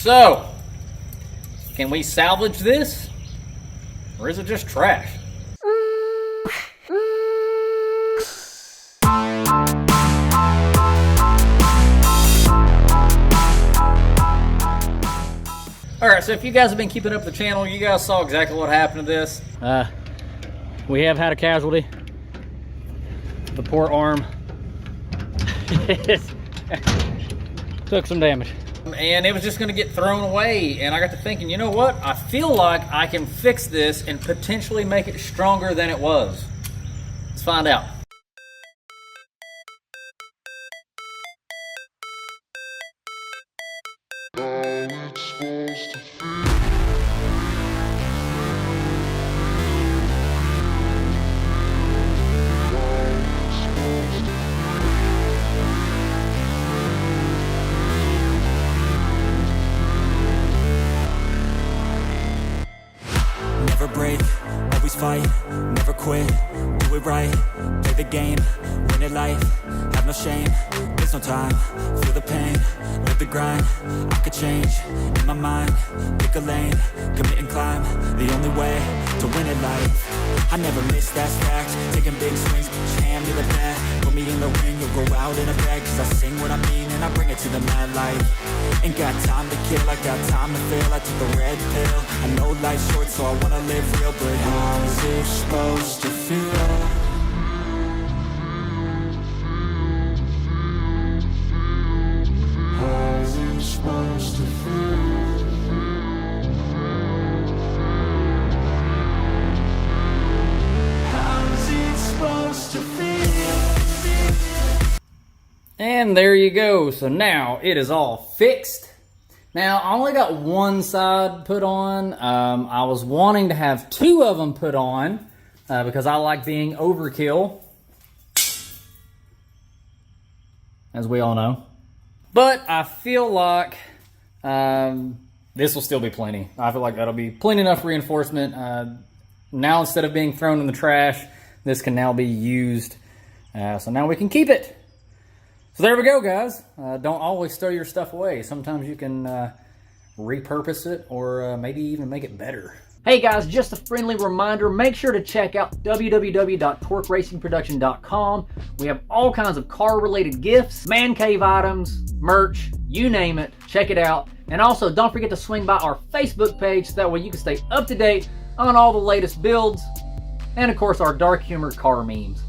So, can we salvage this? Or is it just trash? Alright, so if you guys have been keeping up with the channel, you guys saw exactly what happened to this. We have had a casualty. The poor arm took some damage. And it was just gonna get thrown away. And I got to thinking, you know what? I feel like I can fix this and potentially make it stronger than it was. Let's find out. Never break, always fight, never quit, do it right, play the game, win it life, have no shame, there's no time, feel the pain, live the grind, I could change, in my mind, pick a lane, commit and climb, the only way to win it life, I never miss, that's fact, taking big swings, push hand to the bat, put me in the ring, you'll go out in a bag, cause I sing what I mean and I bring it to the mad light, ain't got time to kill, I got time to feel, I took the red pill, I know life's short so I wanna live real, but how's it supposed to feel? How's it supposed to feel? How's it supposed to feel? And there you go. So now it is all fixed. Now, I only got one side put on. I was wanting to have two of them put on because I like being overkill, as we all know. But I feel like this will still be plenty. I feel like that'll be plenty enough reinforcement. Now, instead of being thrown in the trash, this can now be used. So now we can keep it. So there we go, guys. Don't always throw your stuff away. Sometimes you can repurpose it or maybe even make it better. Hey guys, just a friendly reminder, make sure to check out www.torqueracingproduction.com. We have all kinds of car-related gifts, man cave items, merch, you name it. Check it out. And also, don't forget to swing by our Facebook page so that way you can stay up to date on all the latest builds and, of course, our dark humor car memes.